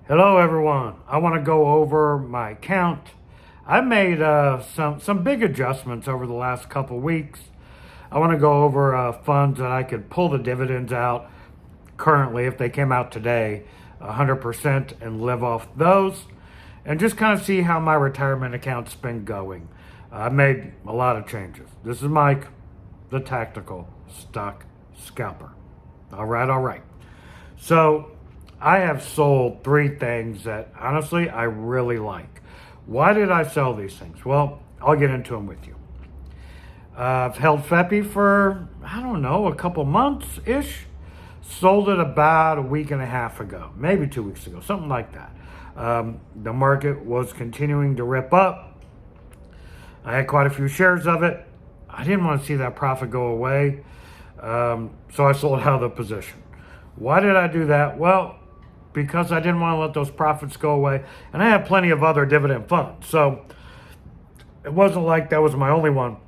Hello everyone. I want to go over my account. I made some big adjustments over the last couple weeks. I want to go over funds that I could pull the dividends out currently if they came out today, 100%, and live off those, and just kind of see how my retirement account's been going. I made a lot of changes. This is Mike, the Tactical Stock Scalper. All right. So I have sold three things that honestly I really like. Why did I sell these things? Well, I'll get into them with you. I've held FEPI for, I don't know, a couple months-ish. Sold it about a week and a half ago, maybe 2 weeks ago, something like that. The market was continuing to rip up. I had quite a few shares of it. I didn't want to see that profit go away, so I sold out of the position. Why did I do that? Well, because I didn't want to let those profits go away, and I have plenty of other dividend funds. So it wasn't like that was my only one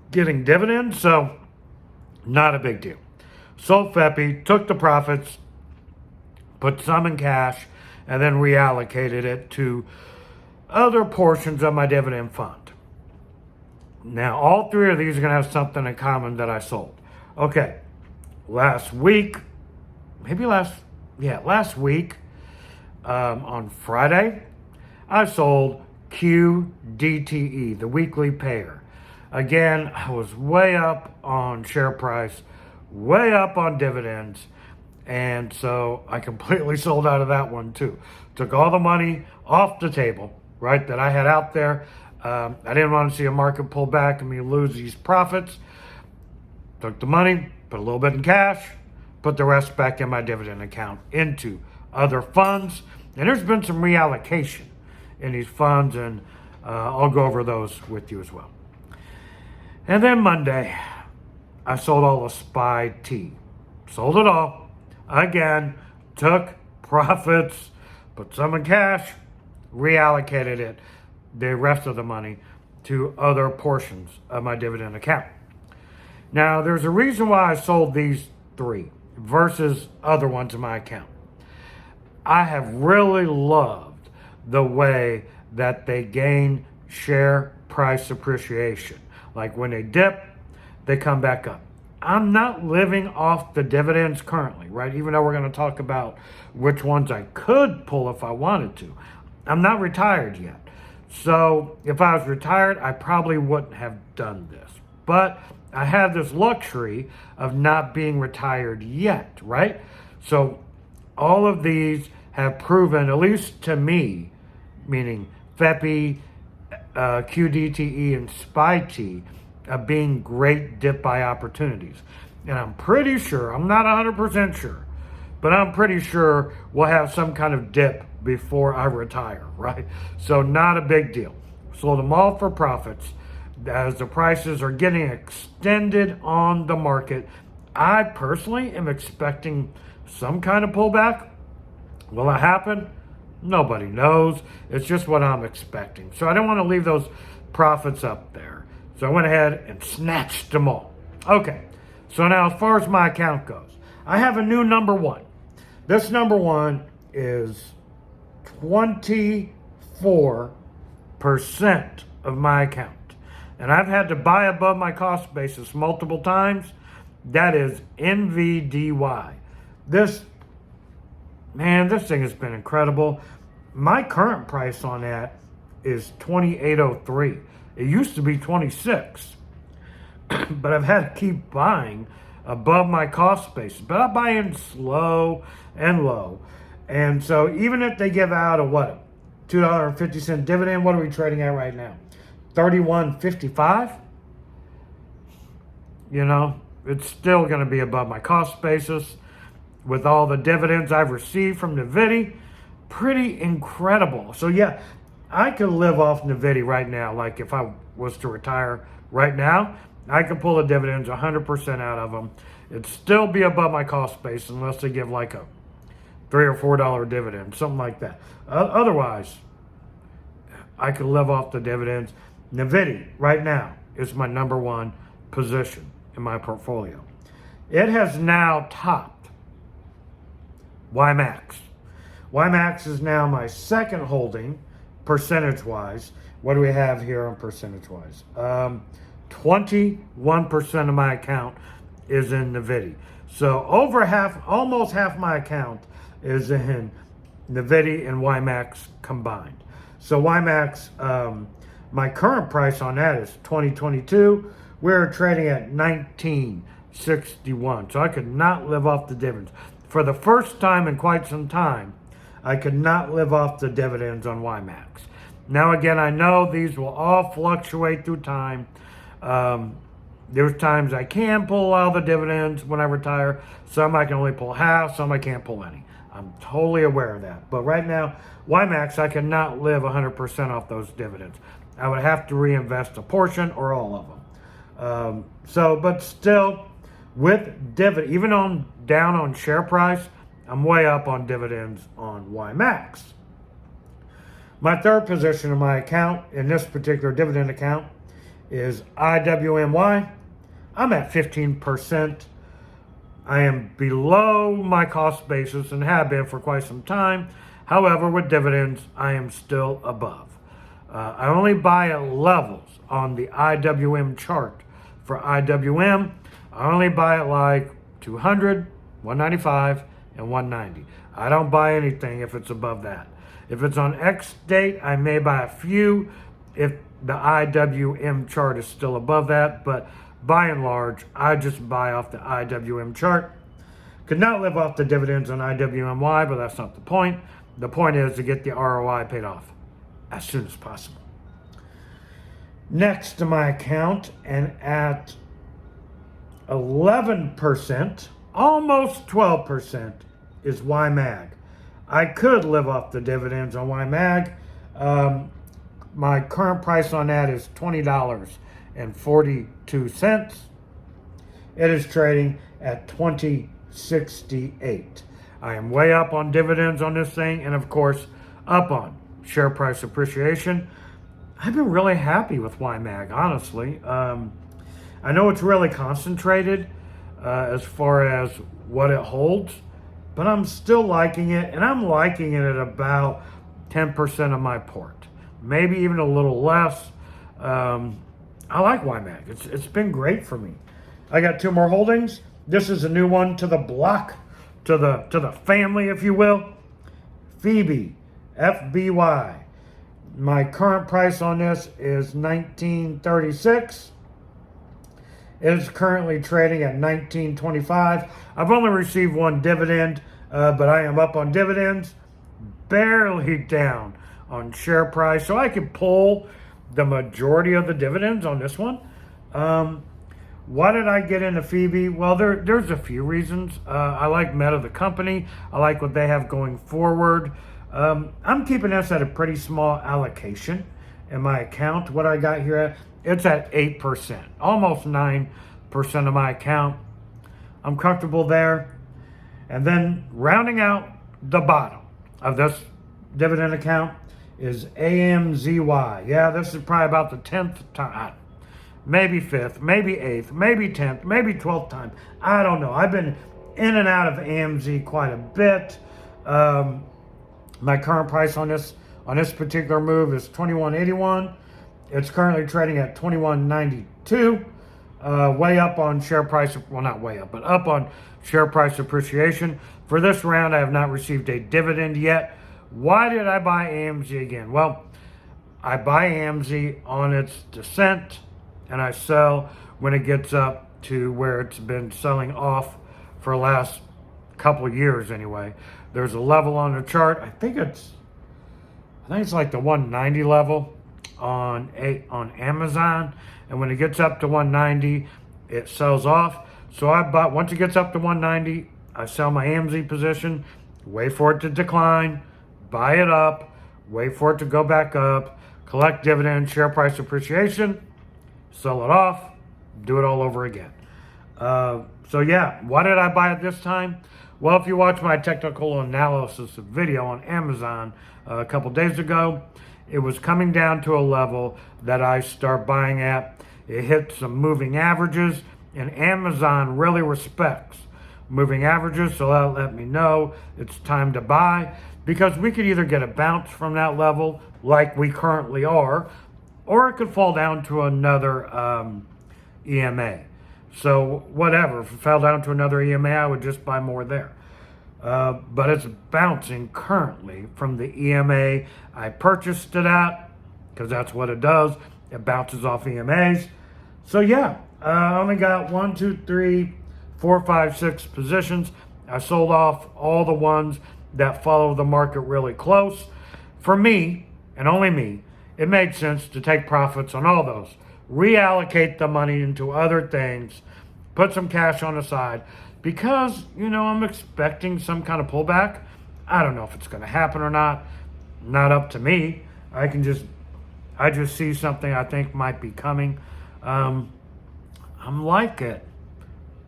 getting dividends, so not a big deal. Sold FEPI, took the profits, put some in cash, and then reallocated it to other portions of my dividend fund. Now, all three of these are going to have something in common that I sold. Okay, last week, last week, on Friday, I sold QDTE, the weekly pair. Again, I was way up on share price, way up on dividends, and so I completely sold out of that one too. Took all the money off the table, right, that I had out there. I didn't want to see a market pull back and me lose these profits. Took the money, put a little bit in cash, put the rest back in my dividend account into other funds. And there's been some reallocation in these funds, and I'll go over those with you as well. And then Monday, I sold all the SPY T. Sold it all. Again, took profits, put some in cash, reallocated it, the rest of the money, to other portions of my dividend account. Now, there's a reason why I sold these three versus other ones in my account. I have really loved the way that they gain share price appreciation. Like when they dip, they come back up. I'm not living off the dividends currently, right? Even though we're going to talk about which ones I could pull if I wanted to. I'm not retired yet. So if I was retired, I probably wouldn't have done this. But I have this luxury of not being retired yet, right? So all of these have proven, at least to me, meaning FEPI, QDTE, and SPY-T, being great dip buy opportunities. And I'm pretty sure, I'm not 100% sure, but I'm pretty sure we'll have some kind of dip before I retire, right? So not a big deal. Sold them all for profits. As the prices are getting extended on the market, I personally am expecting some kind of pullback. Will it happen? Nobody knows. It's just what I'm expecting. So I don't want to leave those profits up there. So I went ahead and snatched them all. Okay, so now as far as my account goes, I have a new number one. This number one is 24% of my account. And I've had to buy above my cost basis multiple times. That is NVDA. This thing has been incredible. My current price on that is $28.03. It used to be 26, but I've had to keep buying above my cost basis. But I buy in slow and low. And so even if they give out a $2.50 dividend, what are we trading at right now? $31.55? You know, it's still going to be above my cost basis. With all the dividends I've received from NVDA, pretty incredible. So yeah, I could live off NVDA right now. Like if I was to retire right now, I could pull the dividends 100% out of them. It'd still be above my cost base unless they give like a $3 or $4 dividend, something like that. Otherwise, I could live off the dividends. NVDA right now is my number one position in my portfolio. It has now topped WiMAX. WiMAX is now my second holding, percentage-wise. What do we have here on percentage-wise? 21% of my account is in NVDA. So over half, almost half my account is in NVDA and WiMAX combined. So WiMAX, my current price on that is 2022. We're trading at 1961. So I could not live off the dividends. For the first time in quite some time, I could not live off the dividends on WiMAX. Now again, I know these will all fluctuate through time. There's times I can pull all the dividends when I retire. Some I can only pull half, some I can't pull any. I'm totally aware of that. But right now, WiMAX, I cannot live 100% off those dividends. I would have to reinvest a portion or all of them. But still, with dividend, even down on share price, I'm way up on dividends on WiMAX. My third position in my account, in this particular dividend account, is IWMY. I'm at 15%. I am below my cost basis and have been for quite some time. However, with dividends, I am still above. I only buy at levels on the IWM chart. For IWM, I only buy at like 200, 195, and 190. I don't buy anything if it's above that. If it's on X date, I may buy a few if the IWM chart is still above that, but by and large, I just buy off the IWM chart. Could not live off the dividends on IWMY, but that's not the point. The point is to get the ROI paid off as soon as possible. Next to my account, and at 11%, almost 12%, is WiMAG. I could live off the dividends on WiMAG. My current price on that is $20.42. It is trading at $20.68. I am way up on dividends on this thing, and of course, up on share price appreciation. I've been really happy with WiMAG, honestly. I know it's really concentrated as far as what it holds, but I'm still liking it, and I'm liking it at about 10% of my port, maybe even a little less. I like WiMAG. It's been great for me. I got two more holdings. This is a new one to the block, to the family, if you will. Phoebe, FBY. My current price on this is $19.36. It is currently trading at $19.25. I've only received one dividend, but I am up on dividends, barely down on share price, so I can pull the majority of the dividends on this one. Why did I get into Phoebe? Well, there's a few reasons. I like Meta, the company. I like what they have going forward. I'm keeping this at a pretty small allocation in my account. What I got here at, it's at 8%, almost 9% of my account. I'm comfortable there. And then rounding out the bottom of this dividend account is AMZY. Yeah, this is probably about the 10th time, maybe 5th, maybe 8th, maybe 10th, maybe 12th time. I don't know. I've been in and out of AMZ quite a bit. My current price on this particular move is $21.81. It's currently trading at $21.92. Way up on share price, well, not way up, but up on share price appreciation. For this round, I have not received a dividend yet. Why did I buy AMZ again? Well, I buy AMZ on its descent, and I sell when it gets up to where it's been selling off for the last couple of years anyway. There's a level on the chart. I think it's like the 190 level on Amazon, and when it gets up to 190, it sells off. So I bought, once it gets up to 190, I sell my AMZ position, wait for it to decline, buy it up, wait for it to go back up, collect dividend, share price appreciation, sell it off, do it all over again. So yeah, why did I buy it this time? Well, if you watch my technical analysis video on Amazon a couple days ago, it was coming down to a level that I start buying at. It hit some moving averages, and Amazon really respects moving averages, so that let me know it's time to buy. because we could either get a bounce from that level like we currently are, or it could fall down to another EMA. So whatever, if it fell down to another EMA, I would just buy more there. But it's bouncing currently from the EMA I purchased it at, because that's what it does. It bounces off EMAs. So yeah, I only got 1, 2, 3, 4, 5, 6 positions. I sold off all the ones that follow the market really close. For me, and only me, it made sense to take profits on all those, reallocate the money into other things, put some cash on the side, because, I'm expecting some kind of pullback. I don't know if it's going to happen or not. Not up to me. I just see something I think might be coming. I'm like at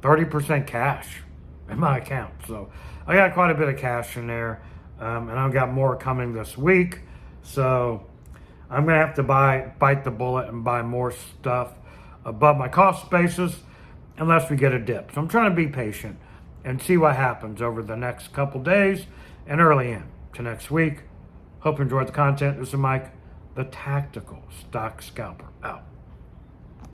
30% cash in my account. So I got quite a bit of cash in there. And I've got more coming this week. So I'm going to have to bite the bullet and buy more stuff above my cost basis unless we get a dip. So I'm trying to be patient and see what happens over the next couple days and early into next week. Hope you enjoyed the content. This is Mike, the Tactical Stock Scalper, out.